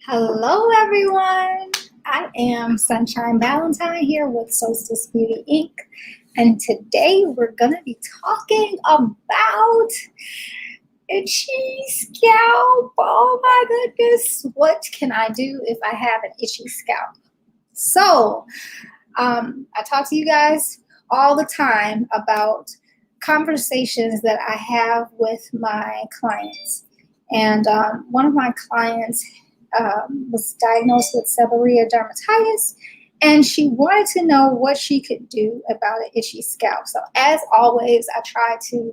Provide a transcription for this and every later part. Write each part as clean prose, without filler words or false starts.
Hello, everyone. I am Sunshine Valentine here with Solstice Beauty Inc. And today we're going to be talking about itchy scalp. Oh my goodness. What can I do if I have an itchy scalp? So, I talk to you guys all the time about conversations that I have with my clients. And one of my clients was diagnosed with seborrheic dermatitis, and she wanted to know what she could do about an itchy scalp. So as always, I try to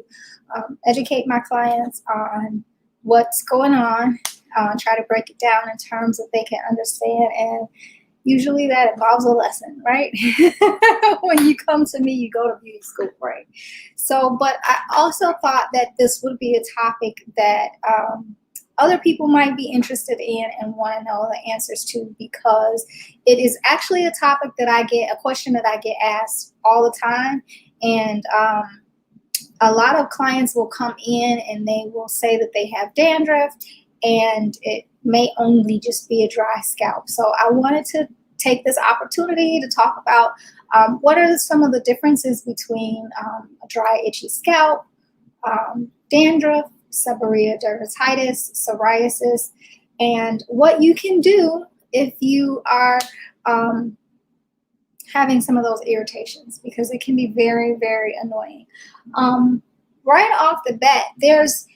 educate my clients on what's going on, try to break it down in terms that they can understand, and usually that involves a lesson, right? When you come to me, you go to beauty school, right? So, but I also thought that this would be a topic that other people might be interested in and want to know the answers to, because it is actually a topic that a question that I get asked all the time. And a lot of clients will come in and they will say that they have dandruff, and it may only just be a dry scalp. So I wanted to take this opportunity to talk about what are some of the differences between a dry, itchy scalp, dandruff, seborrheic dermatitis, psoriasis, and what you can do if you are having some of those irritations, because it can be very, very annoying. Right off the bat, there's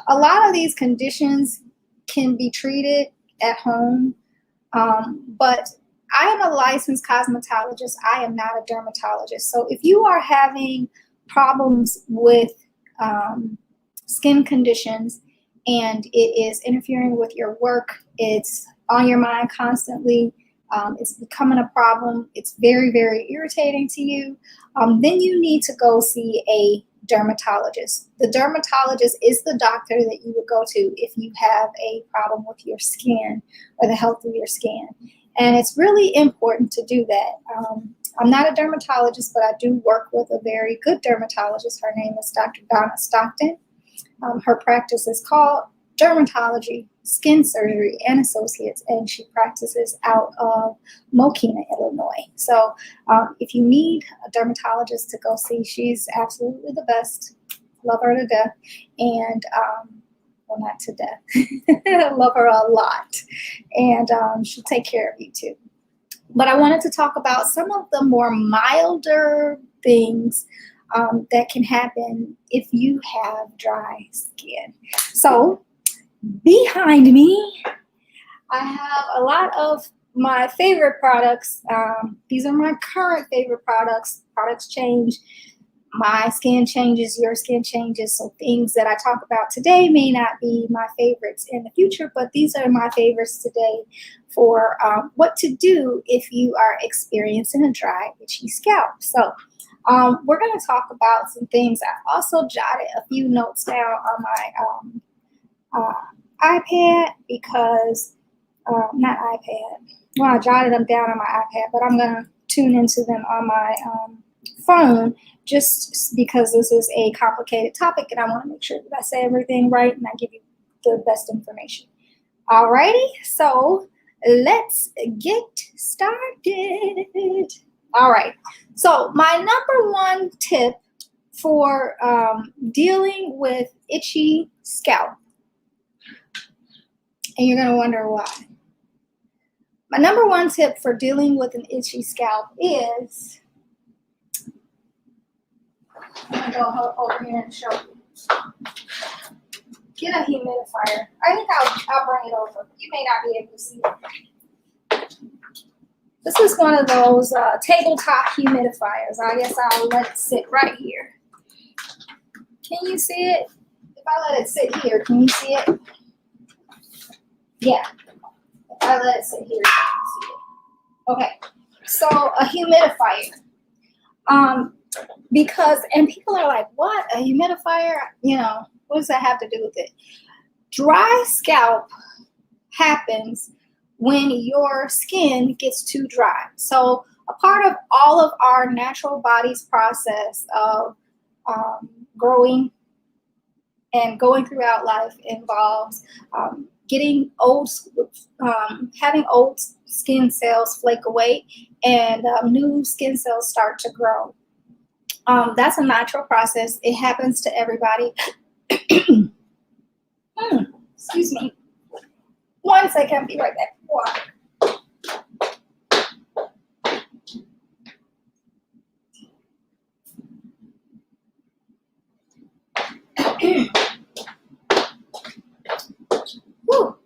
a lot of these conditions can be treated at home, but I am a licensed cosmetologist. I am not a dermatologist. So if you are having problems with skin conditions and it is interfering with your work, it's on your mind constantly, it's becoming a problem, it's very, very irritating to you, then you need to go see a dermatologist. The dermatologist is the doctor that you would go to if you have a problem with your skin or the health of your skin. And it's really important to do that. I'm not a dermatologist, but I do work with a very good dermatologist. Her name is Dr. Donna Stockton. Her practice is called Dermatology, Skin Surgery, and Associates, and she practices out of Mokina, Illinois. So if you need a dermatologist to go see, she's absolutely the best. Love her to death. And, well, not to death. Love her a lot. And she'll take care of you too. But I wanted to talk about some of the more milder things that can happen if you have dry skin. So behind me, I have a lot of my favorite products. These are my current favorite products. Products change. My skin changes, your skin changes. So things that I talk about today may not be my favorites in the future, but these are my favorites today for what to do if you are experiencing a dry, itchy scalp. So we're going to talk about some things. I also jotted a few notes down on my iPad because, not iPad, well, I jotted them down on my iPad, but I'm going to tune into them on my phone, just because this is a complicated topic and I want to make sure that I say everything right and I give you the best information. Alrighty, so let's get started. All right, so my number one tip for dealing with itchy scalp, and you're going to wonder why. My number one tip for dealing with an itchy scalp is, I'm going to go over here and show you. Get a humidifier. I think I'll bring it over. You may not be able to see it. This is one of those tabletop humidifiers. I guess I'll let it sit right here. Can you see it? If I let it sit here, can you see it? Yeah. If I let it sit here, you can see it. Okay. So a humidifier. And people are like, what? A humidifier? You know, what does that have to do with it? Dry scalp happens when your skin gets too dry. So a part of all of our natural body's process of growing and going throughout life involves getting having old skin cells flake away and new skin cells start to grow. That's a natural process. It happens to everybody. Excuse me. 1 second, I'll be right back. Water. Woo.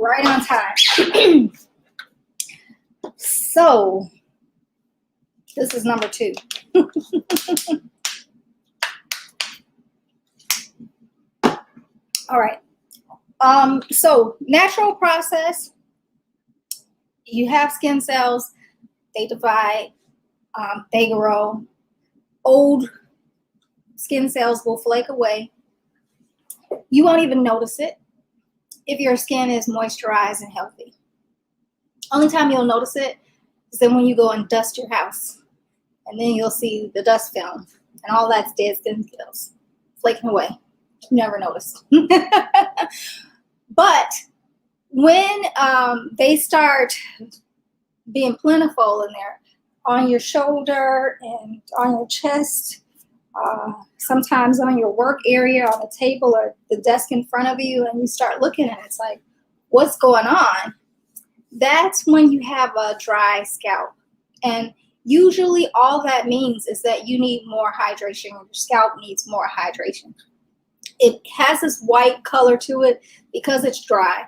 Right on time. So, this is number 2. All right. So natural process, you have skin cells, they divide, they grow. Old skin cells will flake away. You won't even notice it if your skin is moisturized and healthy. Only time you'll notice it is then when you go and dust your house. And then you'll see the dust film and all that's dead skin cells flaking away. You never noticed. But when they start being plentiful and they're on your shoulder and on your chest, sometimes on your work area, on the table or the desk in front of you, and you start looking at it, it's like, what's going on? That's when you have a dry scalp. And usually all that means is that you need more hydration, or your scalp needs more hydration. It has this white color to it because it's dry.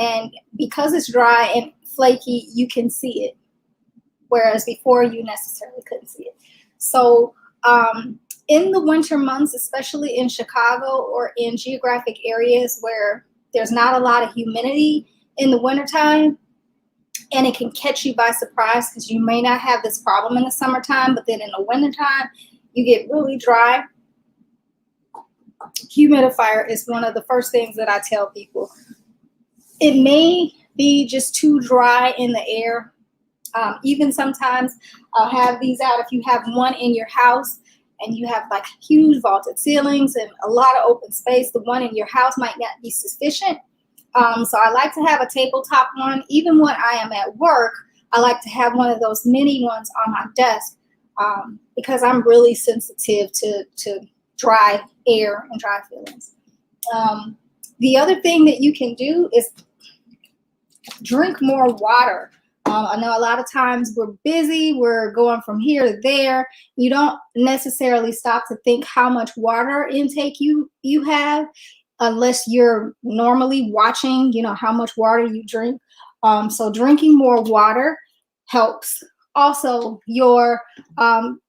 And because it's dry and flaky, you can see it. Whereas before you necessarily couldn't see it. So in the winter months, especially in Chicago or in geographic areas where there's not a lot of humidity in the wintertime, and it can catch you by surprise because you may not have this problem in the summertime, but then in the wintertime, you get really dry. Humidifier is one of the first things that I tell people. It may be just too dry in the air. Even sometimes I'll have these out if you have one in your house and you have like huge vaulted ceilings and a lot of open space. The one in your house might not be sufficient. So I like to have a tabletop one. Even when I am at work, I like to have one of those mini ones on my desk because I'm really sensitive to dry air and dry feelings. The other thing that you can do is drink more water. I know a lot of times we're busy, we're going from here to there. You don't necessarily stop to think how much water intake you have unless you're normally watching, how much water you drink. So drinking more water helps. Also, your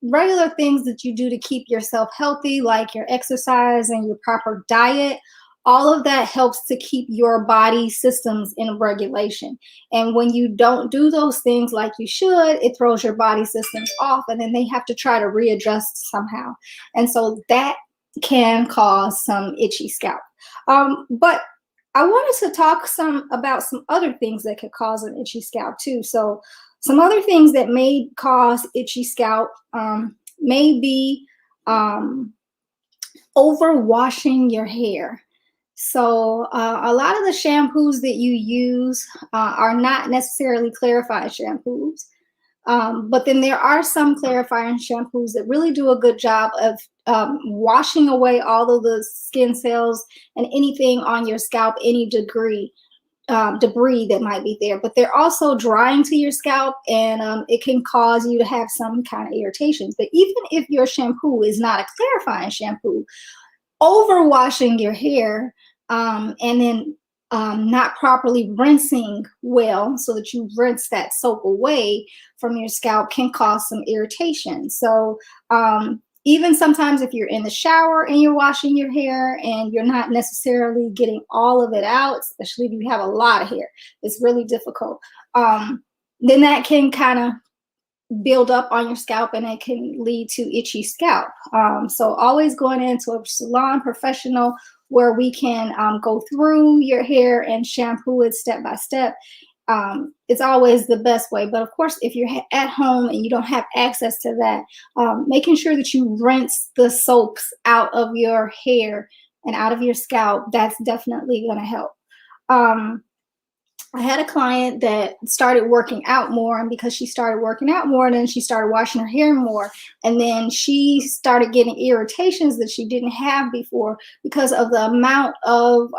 regular things that you do to keep yourself healthy, like your exercise and your proper diet, all of that helps to keep your body systems in regulation. And when you don't do those things like you should, it throws your body systems off, and then they have to try to readjust somehow. And so that can cause some itchy scalp. But I wanted to talk about some other things that could cause an itchy scalp too. So some other things that may cause itchy scalp may be overwashing your hair. So a lot of the shampoos that you use are not necessarily clarifying shampoos. But then there are some clarifying shampoos that really do a good job of washing away all of the skin cells and anything on your scalp, any debris that might be there. But they're also drying to your scalp, and it can cause you to have some kind of irritations. But even if your shampoo is not a clarifying shampoo, overwashing your hair and then not properly rinsing well so that you rinse that soap away from your scalp can cause some irritation. So even sometimes if you're in the shower and you're washing your hair and you're not necessarily getting all of it out, especially if you have a lot of hair, it's really difficult. Then that can kind of build up on your scalp and it can lead to itchy scalp. So always going into a salon professional where we can go through your hair and shampoo it step by step it's always the best way. But of course, if you're at home and you don't have access to that, making sure that you rinse the soaps out of your hair and out of your scalp, that's definitely going to help. I had a client that started working out more, and because she started working out more, then she started washing her hair more, and then she started getting irritations that she didn't have before because of the amount of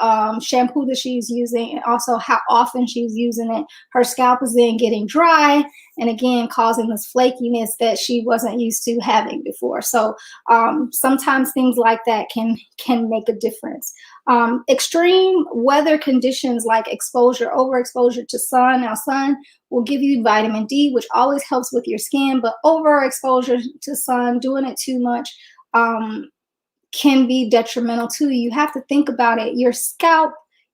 shampoo that she's using, and also how often she's using it. Her scalp is then getting dry, and again causing this flakiness that she wasn't used to having before. So sometimes things like that can make a difference. Extreme weather conditions like overexposure to sun. Now, sun will give you vitamin D, which always helps with your skin, but overexposure to sun, doing it too much, can be detrimental to you. You have to think about it. Your scalp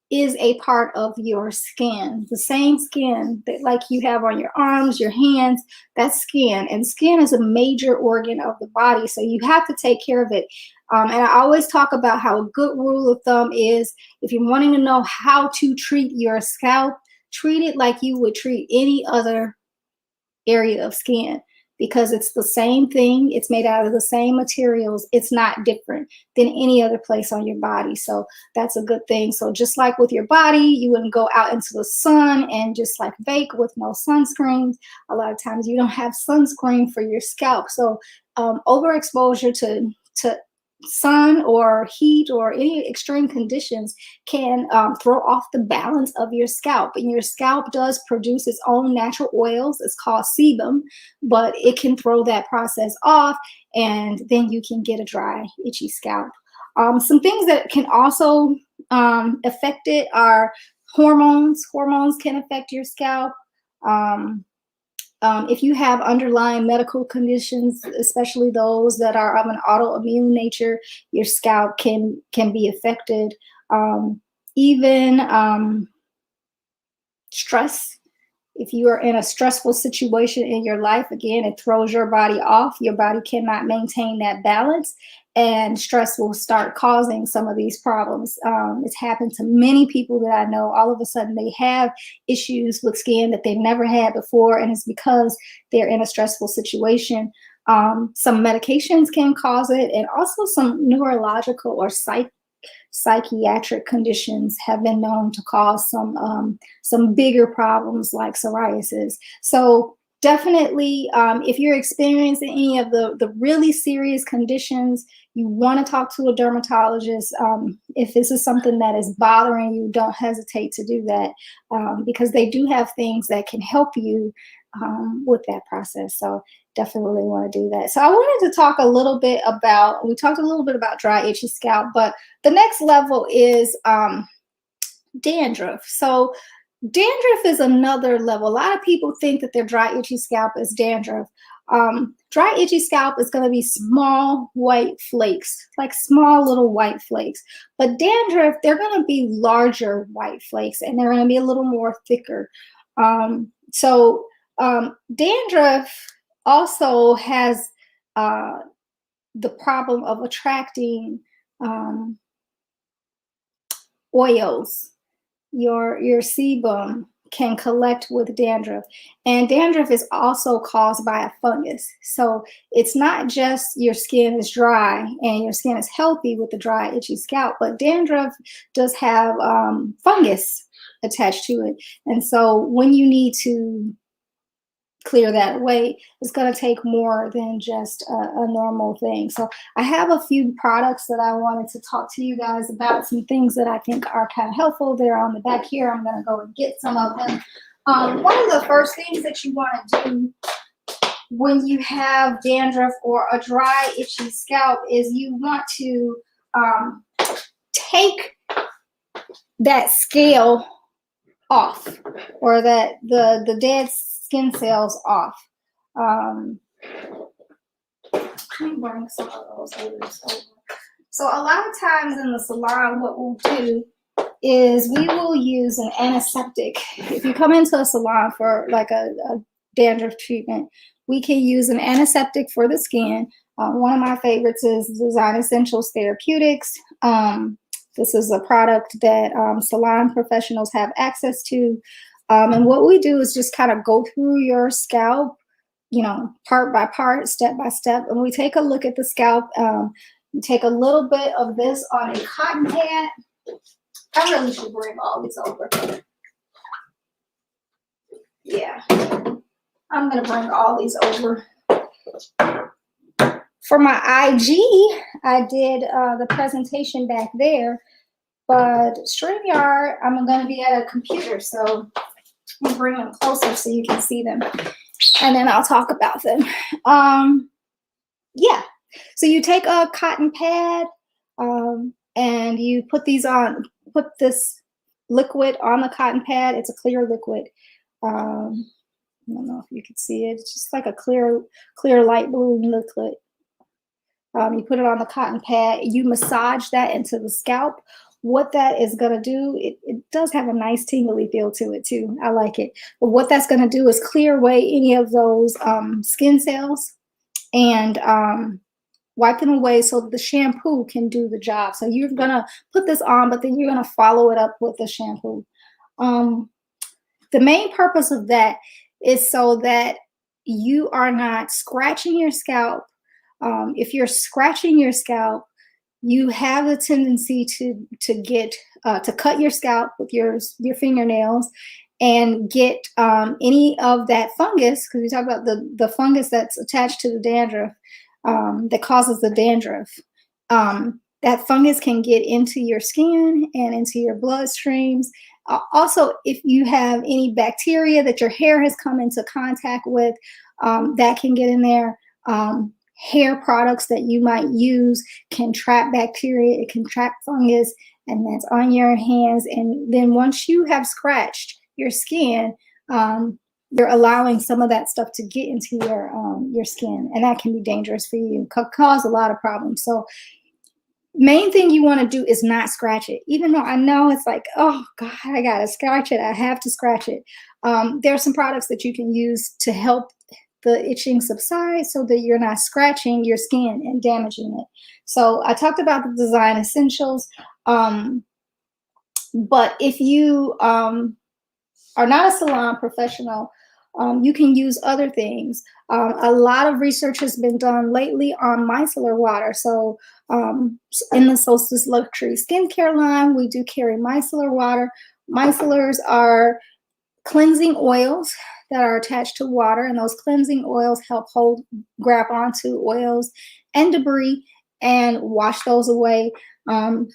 is a part of your skin. The same skin that like you have on your arms, your hands, that's skin. And skin is a major organ of the body, so you have to take care of it. And I always talk about how a good rule of thumb is, if you're wanting to know how to treat your scalp, treat it like you would treat any other area of skin, because it's the same thing. It's made out of the same materials. It's not different than any other place on your body. So that's a good thing. So just like with your body, you wouldn't go out into the sun and just like bake with no sunscreen. A lot of times you don't have sunscreen for your scalp. So overexposure to sun or heat or any extreme conditions can throw off the balance of your scalp. And your scalp does produce its own natural oils. It's called sebum, but it can throw that process off, and then you can get a dry, itchy scalp. Some things that can also affect it are hormones. Hormones can affect your scalp. If you have underlying medical conditions, especially those that are of an autoimmune nature, your scalp can be affected. Even stress. If you are in a stressful situation in your life, again, it throws your body off. Your body cannot maintain that balance, and stress will start causing some of these problems. It's happened to many people that I know. All of a sudden, they have issues with skin that they never had before, and it's because they're in a stressful situation. Some medications can cause it, and also some neurological or psychiatric conditions have been known to cause some bigger problems like psoriasis. So definitely, if you're experiencing any of the really serious conditions, you want to talk to a dermatologist. If this is something that is bothering you, don't hesitate to do that, because they do have things that can help you with that process. So definitely want to do that. So I wanted to talk a little bit about, we talked a little bit about dry, itchy scalp, but the next level is dandruff. So dandruff is another level. A lot of people think that their dry, itchy scalp is dandruff. Dry, itchy scalp is going to be small white flakes, like small little white flakes. But dandruff, they're going to be larger white flakes, and they're going to be a little more thicker. Dandruff also has the problem of attracting oils. Your sebum can collect with dandruff, and dandruff is also caused by a fungus. So it's not just your skin is dry and your skin is healthy with the dry, itchy scalp, but dandruff does have fungus attached to it. And so when you need to clear that away, it's going to take more than just a normal thing. So I have a few products that I wanted to talk to you guys about, some things that I think are kind of helpful. They're on the back here. I'm going to go and get some of them. One of the first things that you want to do when you have dandruff or a dry, itchy scalp is you want to take that scale off, or that the dead skin cells off. Let me bring some of those over. So a lot of times in the salon, what we'll do is we will use an antiseptic. If you come into a salon for like a dandruff treatment, we can use an antiseptic for the skin. One of my favorites is Design Essentials Therapeutics. This is a product that salon professionals have access to. And what we do is just kind of go through your scalp, you know, part by part, step by step. And we take a look at the scalp. You take a little bit of this on a cotton pad. I really should bring all these over. Yeah, I'm going to bring all these over. For my IG, I did the presentation back there, but StreamYard, I'm going to be at a computer, so I'll bring them closer so you can see them, and then I'll talk about them. Yeah, so you take a cotton pad and you put this liquid on the cotton pad. It's a clear liquid. I don't know if you can see it. It's just like a clear light blue liquid. You put it on the cotton pad. You massage that into the scalp. What that is going to do, it does have a nice tingly feel to it too. I like it. But what that's going to do is clear away any of those skin cells and wipe them away so that the shampoo can do the job. So you're going to put this on, but then you're going to follow it up with the shampoo. The main purpose of that is so that you are not scratching your scalp. If you're scratching your scalp, you have the tendency to cut your scalp with your fingernails and get any of that fungus, because we talk about the fungus that's attached to the dandruff that causes the dandruff. That fungus can get into your skin and into your bloodstreams. Also, if you have any bacteria that your hair has come into contact with, that can get in there. Hair products that you might use can trap bacteria, it can trap fungus, and that's on your hands. And then once you have scratched your skin, you're allowing some of that stuff to get into your skin, and that can be dangerous for you, cause a lot of problems. So main thing you want to do is not scratch it. Even though I know it's like, oh God, I gotta scratch it, I have to scratch it. There are some products that you can use to help the itching subside so that you're not scratching your skin and damaging it. So I talked about the design essentials, but if you are not a salon professional, you can use other things. A lot of research has been done lately on micellar water. So in the Solstice Luxury Skincare line, we do carry micellar water. Micellars are cleansing oils that are attached to water, and those cleansing oils help grab onto oils and debris and wash those away. You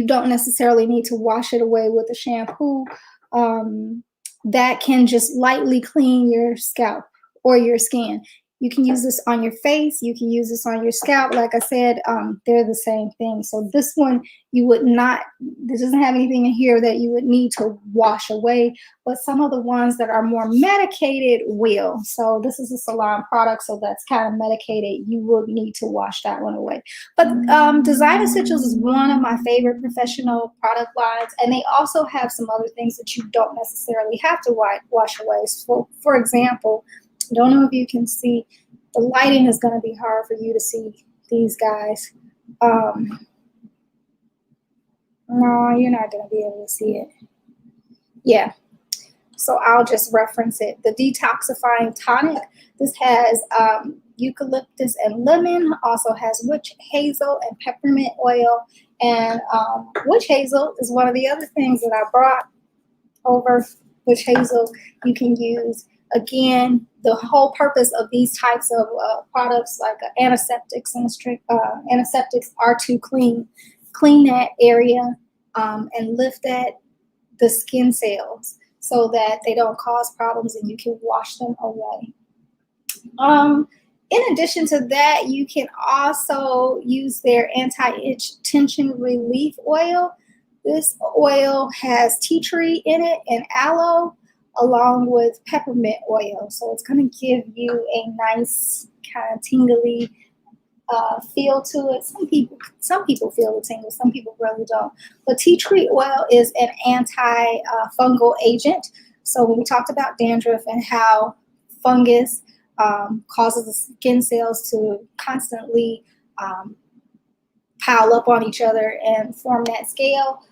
don't necessarily need to wash it away with a shampoo. That can just lightly clean your scalp or your skin. You can use this on your face. You can use this on your scalp. Like I said, they're the same thing. So this one, this doesn't have anything in here that you would need to wash away, but some of the ones that are more medicated will. So this is a salon product, so that's kind of medicated. You would need to wash that one away. But Design Essentials is one of my favorite professional product lines, and they also have some other things that you don't necessarily have to wash away. So for example, I don't know if you can see, the lighting is going to be hard for you to see these guys. No, you're not going to be able to see it. Yeah, so I'll just reference it. The Detoxifying Tonic. This has eucalyptus and lemon, also has witch hazel and peppermint oil. And witch hazel is one of the other things that I brought over. Witch hazel you can use. Again, the whole purpose of these types of products, like antiseptics antiseptics, are to clean that area and lift the skin cells so that they don't cause problems and you can wash them away. In addition to that, you can also use their anti-itch tension relief oil. This oil has tea tree in it and aloe, along with peppermint oil. So it's going to give you a nice kind of tingly feel to it. Some people feel the tingle, some people really don't. But tea tree oil is an anti-fungal agent. So when we talked about dandruff and how fungus causes the skin cells to constantly pile up on each other and form that scale,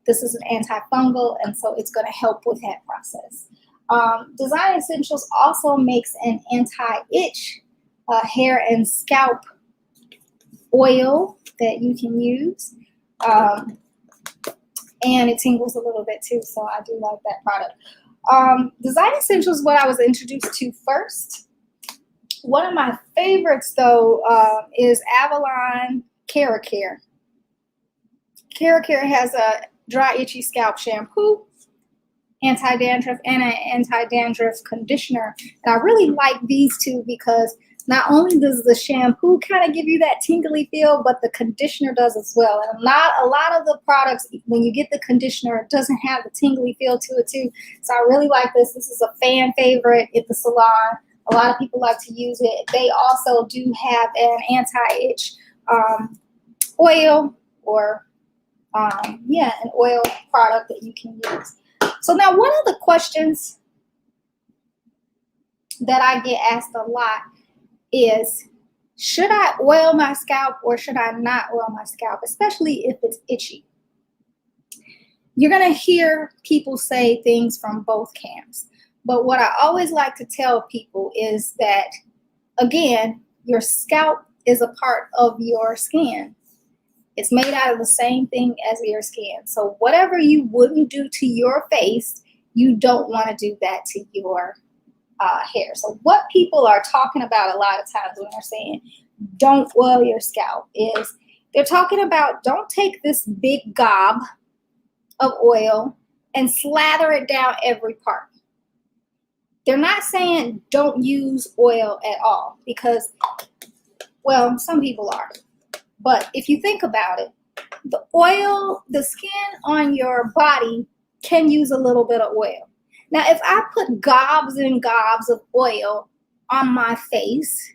This is an antifungal, and so it's going to help with that process. Design Essentials also makes an anti-itch hair and scalp oil that you can use. And it tingles a little bit too, so I do like that product. Design Essentials is what I was introduced to first. One of my favorites, though, is Avalon Care. Care has a dry, itchy scalp shampoo, anti-dandruff, and an anti-dandruff conditioner. And I really like these two because not only does the shampoo kind of give you that tingly feel, but the conditioner does as well. And not a lot of the products, when you get the conditioner, it doesn't have the tingly feel to it too. So I really like this. This is a fan favorite at the salon. A lot of people like to use it. They also do have an anti-itch oil, or an oil product that you can use. So now, one of the questions that I get asked a lot is, should I oil my scalp or should I not oil my scalp, especially if it's itchy? You're going to hear people say things from both camps. But what I always like to tell people is that, again, your scalp is a part of your skin. It's made out of the same thing as your skin. So whatever you wouldn't do to your face, you don't want to do that to your hair. So what people are talking about a lot of times when they're saying don't oil your scalp is they're talking about, don't take this big gob of oil and slather it down every part. They're not saying don't use oil at all because, well, some people are. But if you think about it, the oil, the skin on your body can use a little bit of oil. Now, if I put gobs and gobs of oil on my face,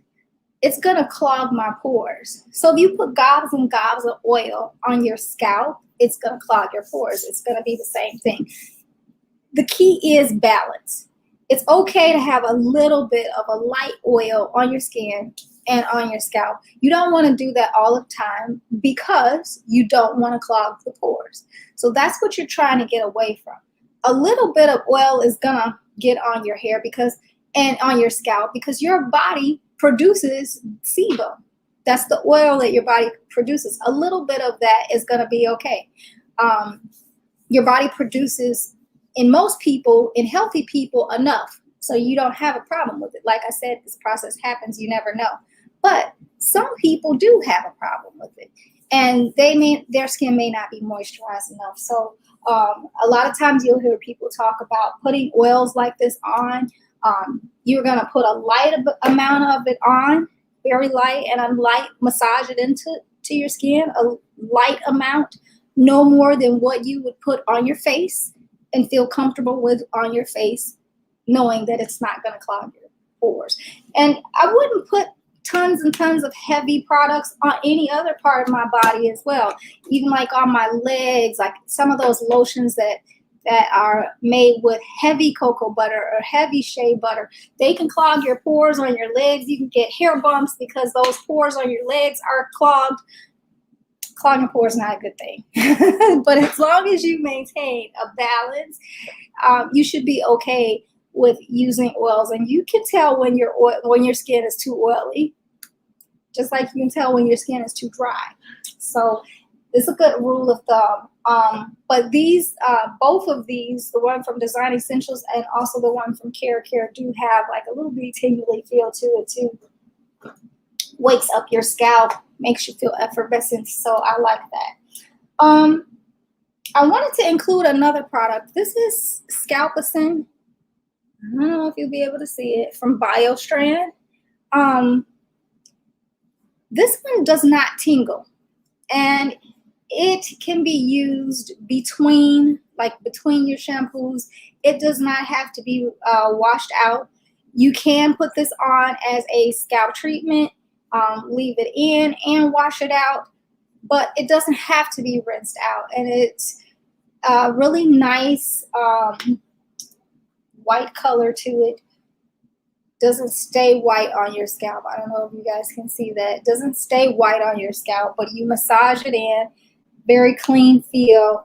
it's going to clog my pores. So if you put gobs and gobs of oil on your scalp, it's going to clog your pores. It's going to be the same thing. The key is balance. It's okay to have a little bit of a light oil on your skin and on your scalp. You don't want to do that all the time because you don't want to clog the pores. So that's what you're trying to get away from. A little bit of oil is gonna get on your hair and on your scalp because your body produces sebum. That's the oil that your body produces. A little bit of that is gonna be okay. Your body produces, in most people, in healthy people, enough. So you don't have a problem with it. Like I said, this process happens, you never know. But some people do have a problem with it. And their skin may not be moisturized enough. So a lot of times you'll hear people talk about putting oils like this on. You're going to put a light amount of it on, very light, and a light massage it into your skin, a light amount, no more than what you would put on your face and feel comfortable with on your face, knowing that it's not going to clog your pores. And I wouldn't put tons and tons of heavy products on any other part of my body as well. Even like on my legs, like some of those lotions that are made with heavy cocoa butter or heavy shea butter, they can clog your pores on your legs. You can get hair bumps because those pores on your legs are clogged. Clogging pores is not a good thing. But as long as you maintain a balance, you should be okay with using oils. And you can tell when your skin is too oily, just like you can tell when your skin is too dry. So it's a good rule of thumb. But these, both of these, the one from Design Essentials and also the one from Care, do have like a little bit tingly feel to it too. Wakes up your scalp, makes you feel effervescent. So I like that. I wanted to include another product. This is Scalpism. I don't know if you'll be able to see it, from BioStrand. This one does not tingle, and it can be used between your shampoos. It does not have to be washed out. You can put this on as a scalp treatment, leave it in and wash it out, but it doesn't have to be rinsed out. And it's really nice white color to it. Doesn't stay white on your scalp. I don't know if you guys can see that. It doesn't stay white on your scalp, but you massage it in. Very clean feel.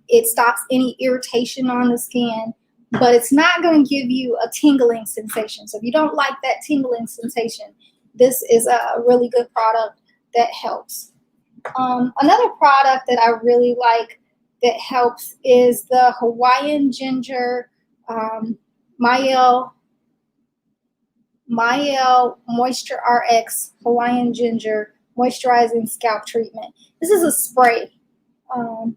It stops any irritation on the skin, but it's not going to give you a tingling sensation. So if you don't like that tingling sensation, this is a really good product that helps. Another product that I really like that helps is the Hawaiian Ginger Mael Moisture RX Hawaiian Ginger Moisturizing Scalp Treatment. This is a spray. And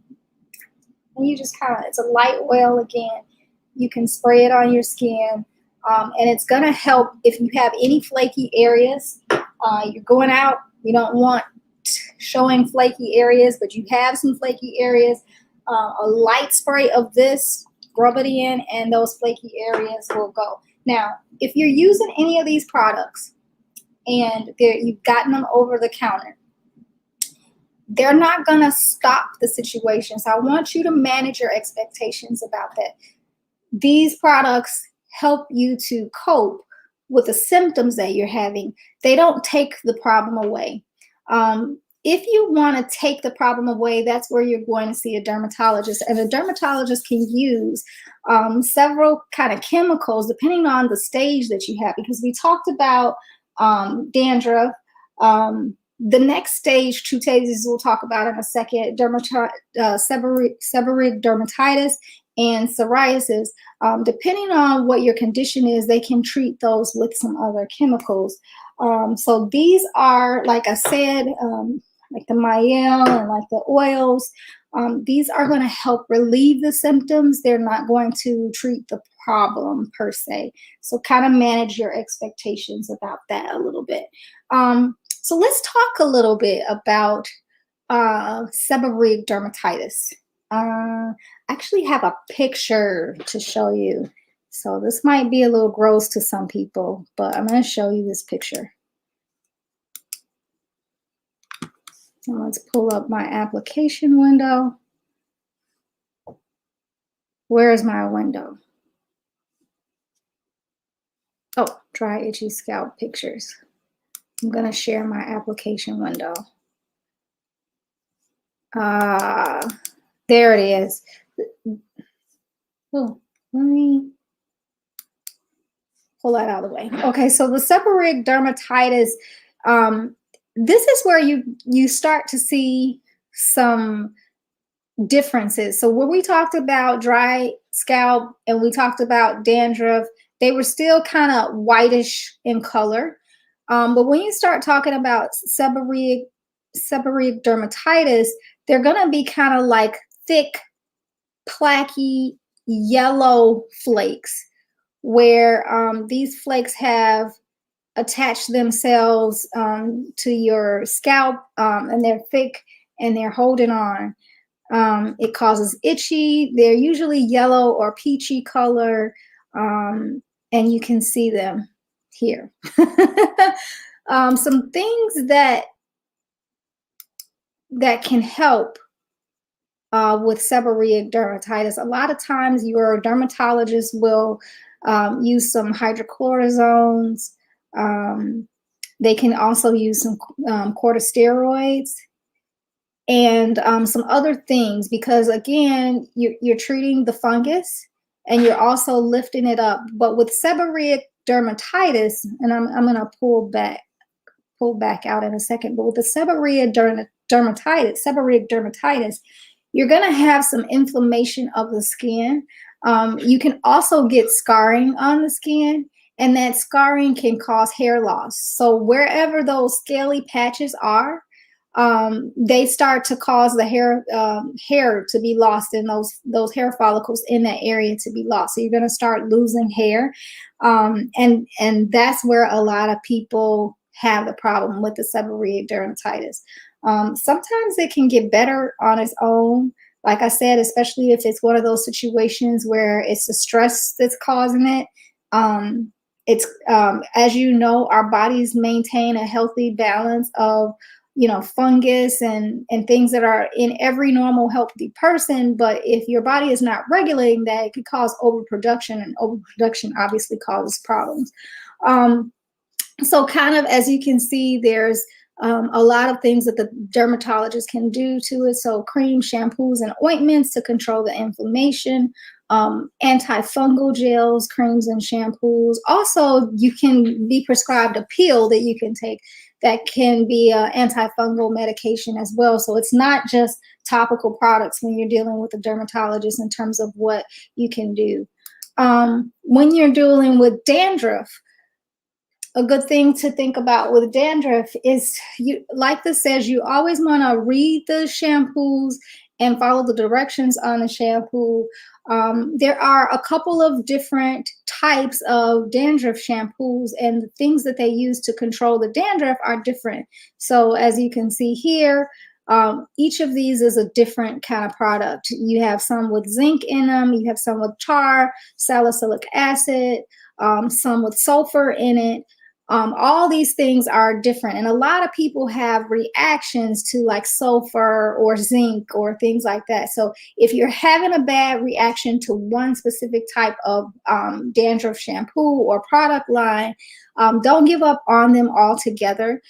you just kind of, it's a light oil again. You can spray it on your skin. And it's going to help if you have any flaky areas. You're going out, you don't want showing flaky areas, but you have some flaky areas. A light spray of this, rub it in, and those flaky areas will go. Now, if you're using any of these products and you've gotten them over the counter, they're not going to stop the situation. So I want you to manage your expectations about that. These products help you to cope with the symptoms that you're having. They don't take the problem away. If you want to take the problem away, that's where you're going to see a dermatologist. And a dermatologist can use several kind of chemicals depending on the stage that you have. Because we talked about dandruff. The next stage, 2 stages we'll talk about in a second, seborrheic dermatitis and psoriasis. Depending on what your condition is, they can treat those with some other chemicals. So these are, like I said, like the Mael and like the oils, these are going to help relieve the symptoms. They're not going to treat the problem per se. So kind of manage your expectations about that a little bit. So let's talk a little bit about seborrheic dermatitis. I actually have a picture to show you. So this might be a little gross to some people, but I'm going to show you this picture. Now let's pull up my application window. Where's my window? Oh, dry, itchy scalp pictures. I'm going to share my application window. There it is. Oh, let me pull that out of the way. Okay, so the seborrheic dermatitis, this is where you start to see some differences. So when we talked about dry scalp and we talked about dandruff, they were still kind of whitish in color. But when you start talking about seborrheic dermatitis, they're going to be kind of like thick, plaquey, yellow flakes, where these flakes have attached themselves to your scalp, and they're thick and they're holding on. It causes itchy. They're usually yellow or peachy color, and you can see them here. Some things that can help with seborrheic dermatitis. A lot of times your dermatologist will use some hydrocortisones. They can also use some corticosteroids and some other things, because again, you're treating the fungus and you're also lifting it up. But with seborrheic dermatitis, and I'm going to pull back out in a second, but with the seborrheic dermatitis, you're going to have some inflammation of the skin. You can also get scarring on the skin, and that scarring can cause hair loss. So wherever those scaly patches are, they start to cause the hair to be lost, and those hair follicles in that area to be lost. So you're going to start losing hair, and that's where a lot of people have the problem with the seborrheic dermatitis. Sometimes it can get better on its own. Like I said, especially if it's one of those situations where it's the stress that's causing it. It's as you know, our bodies maintain a healthy balance of fungus and things that are in every normal healthy person. But if your body is not regulating that, it could cause overproduction, and overproduction obviously causes problems. So kind of, as you can see, there's A lot of things that the dermatologist can do to it. So creams, shampoos, and ointments to control the inflammation, antifungal gels, creams, and shampoos. Also, you can be prescribed a pill that you can take that can be an antifungal medication as well. So it's not just topical products when you're dealing with a dermatologist in terms of what you can do. When you're dealing with dandruff, a good thing to think about with dandruff is, you, like this says, you always want to read the shampoos and follow the directions on the shampoo. There are a couple of different types of dandruff shampoos, and the things that they use to control the dandruff are different. So as you can see here, each of these is a different kind of product. You have some with zinc in them, you have some with tar, salicylic acid, some with sulfur in it. All these things are different, and a lot of people have reactions to like sulfur or zinc or things like that. So if you're having a bad reaction to one specific type of dandruff shampoo or product line, don't give up on them altogether.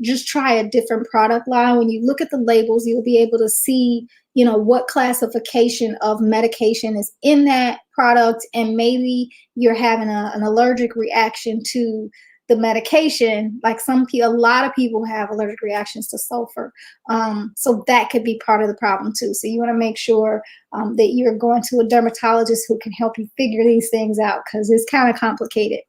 Just try a different product line. When you look at the labels, you'll be able to see, you know, what classification of medication is in that product, and maybe you're having an allergic reaction to the medication. Like a lot of people have allergic reactions to sulfur. So that could be part of the problem too. So you want to make sure that you're going to a dermatologist who can help you figure these things out, because it's kind of complicated.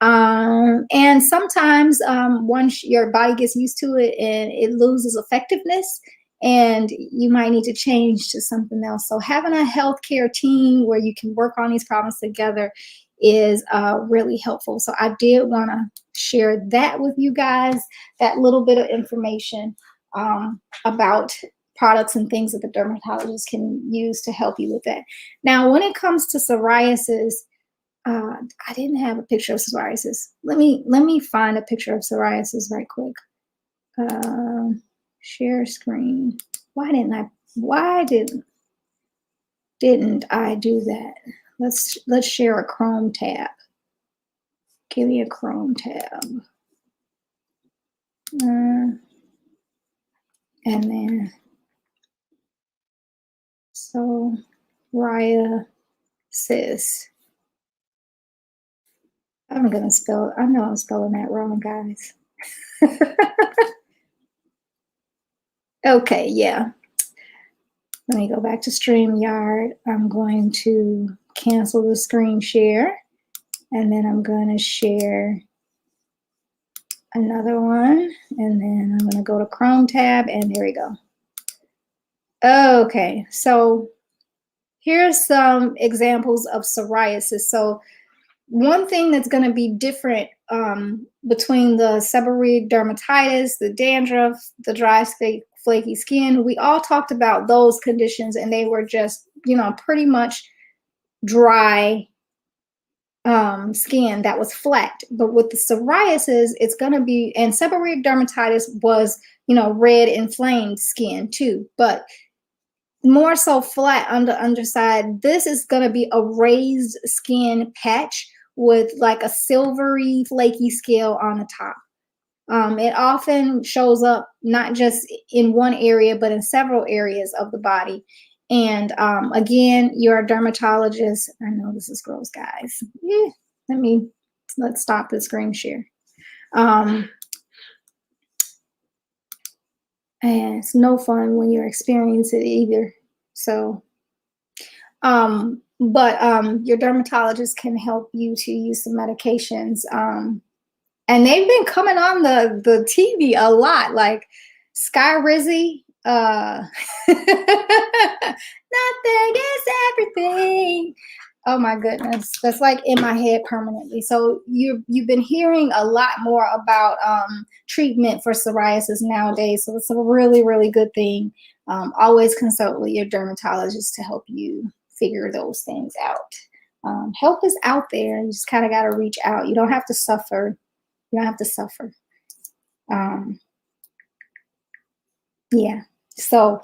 And sometimes once your body gets used to it, and it loses effectiveness, and you might need to change to something else. So having a healthcare team where you can work on these problems together is really helpful. So I did want to share that with you guys, that little bit of information about products and things that the dermatologist can use to help you with that. Now, when it comes to psoriasis, I didn't have a picture of psoriasis. Let me find a picture of psoriasis right quick. Share screen. Why didn't I do that? Let's share a Chrome tab. Give me a Chrome tab. And then psoriasis. I know I'm spelling that wrong, guys. Okay, yeah. Let me go back to StreamYard. I'm going to cancel the screen share, and then I'm going to share another one, and then I'm going to go to Chrome tab, and there we go. Okay, so here's some examples of psoriasis. So one thing that's going to be different between the seborrhoeic dermatitis, the dandruff, the dry, flaky skin, we all talked about those conditions, and they were just, you know, pretty much dry skin that was flat. But with the psoriasis, it's going to be, and seborrheic dermatitis was, you know, red inflamed skin too, but more so flat on the underside. This is going to be a raised skin patch with like a silvery flaky scale on the top. It often shows up not just in one area, but in several areas of the body. And again, you're a dermatologist. I know this is gross, guys. Let's stop the screen share. And it's no fun when you're experiencing it either. So, your dermatologist can help you to use some medications. And they've been coming on the TV a lot, like Skyrizi. Nothing is everything. Oh my goodness, that's like in my head permanently. So you've been hearing a lot more about treatment for psoriasis nowadays. So it's a really, really good thing. Always consult with your dermatologist to help you figure those things out. Help is out there. You just kind of got to reach out. You don't have to suffer. You don't have to suffer. Yeah. So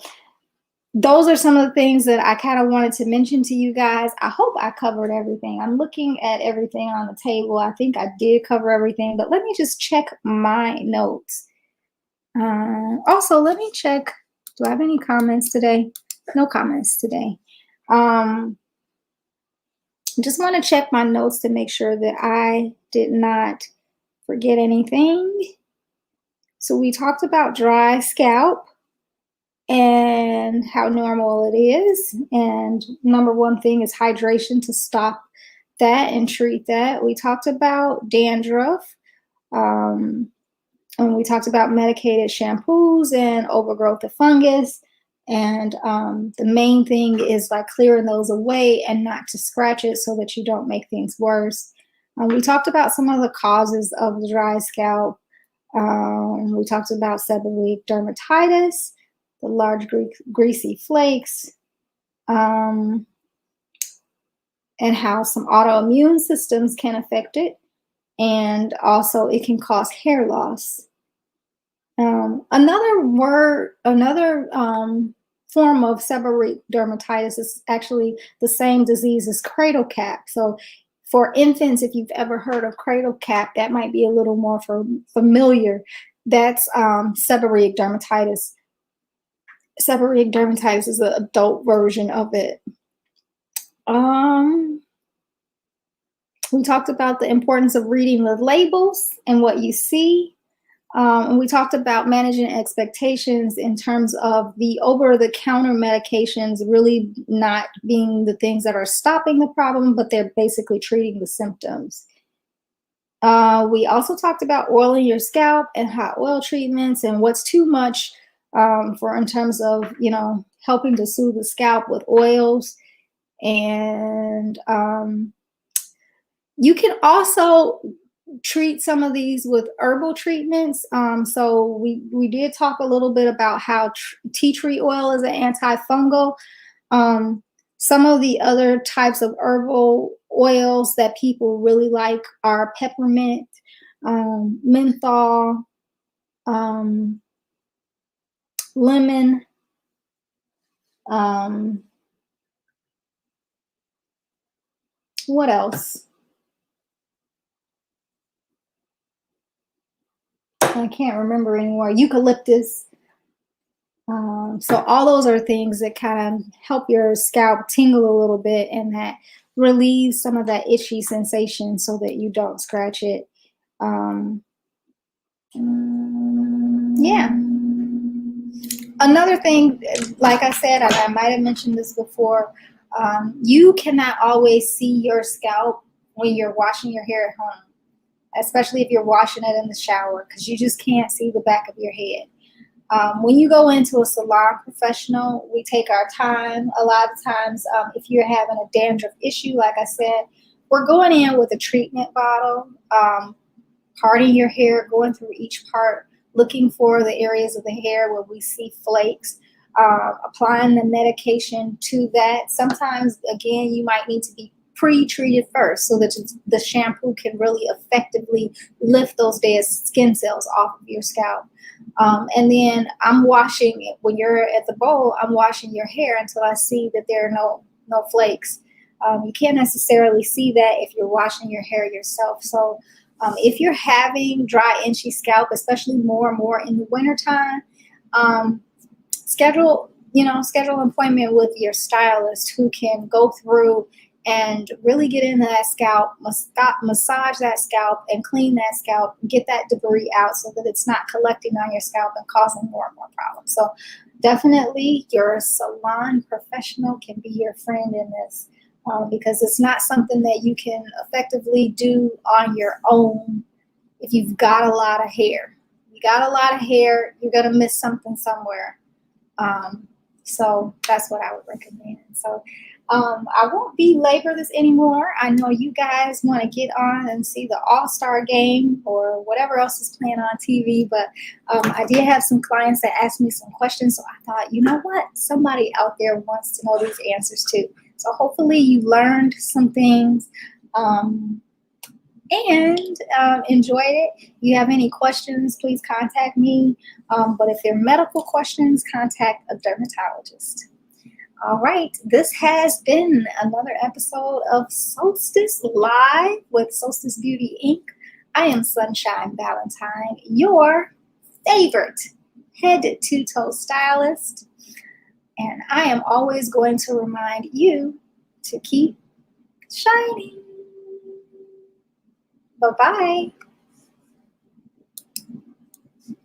those are some of the things that I kind of wanted to mention to you guys. I hope I covered everything. I'm looking at everything on the table. I think I did cover everything, but let me just check my notes. Also, let me check. Do I have any comments today? No comments today. Just want to check my notes to make sure that I did not forget anything. So we talked about dry scalp and how normal it is. And number one thing is hydration to stop that and treat that. We talked about dandruff. And we talked about medicated shampoos and overgrowth of fungus. And the main thing is like clearing those away and not to scratch it so that you don't make things worse. We talked about some of the causes of the dry scalp. We talked about seborrheic dermatitis, the large greasy flakes, and how some autoimmune systems can affect it. And also it can cause hair loss. Another form of seborrheic dermatitis is actually the same disease as cradle cap. So for infants, if you've ever heard of cradle cap, that might be a little more familiar. That's seborrheic dermatitis. Seborrheic dermatitis is the adult version of it. We talked about the importance of reading the labels and what you see. And we talked about managing expectations in terms of the over-the-counter medications really not being the things that are stopping the problem, but they're basically treating the symptoms. We also talked about oiling your scalp and hot oil treatments and what's too much in terms of, helping to soothe the scalp with oils. And you can also treat some of these with herbal treatments. So we did talk a little bit about how tea tree oil is an antifungal. Some of the other types of herbal oils that people really like are peppermint, menthol, lemon, what else? I can't remember anymore. Eucalyptus. So all those are things that kind of help your scalp tingle a little bit and that relieves some of that itchy sensation so that you don't scratch it. Yeah. Another thing, like I said, and I might have mentioned this before, you cannot always see your scalp when you're washing your hair at home, especially if you're washing it in the shower, because you just can't see the back of your head. When you go into a salon professional, we take our time. A lot of times, if you're having a dandruff issue, like I said, we're going in with a treatment bottle, parting your hair, going through each part, looking for the areas of the hair where we see flakes, applying the medication to that. Sometimes, again, you might need to be pre-treated first so that the shampoo can really effectively lift those dead skin cells off of your scalp. And then I'm washing it. When you're at the bowl, I'm washing your hair until I see that there are no flakes. You can't necessarily see that if you're washing your hair yourself. So if you're having dry, itchy scalp, especially more and more in the wintertime, schedule an appointment with your stylist who can go through and really get into that scalp, massage that scalp and clean that scalp, get that debris out so that it's not collecting on your scalp and causing more and more problems. So definitely your salon professional can be your friend in this because it's not something that you can effectively do on your own if you've got a lot of hair. You got a lot of hair, you're going to miss something somewhere. So that's what I would recommend. So I won't belabor this anymore. I know you guys want to get on and see the All-Star game or whatever else is playing on TV, but I did have some clients that asked me some questions, so I thought, you know what? Somebody out there wants to know these answers too. So hopefully you learned some things and enjoyed it. If you have any questions, please contact me. But if they're medical questions, contact a dermatologist. All right, this has been another episode of Solstice Live with Solstice Beauty Inc. I am Sunshine Valentine, your favorite head to toe stylist. And I am always going to remind you to keep shining. Bye-bye.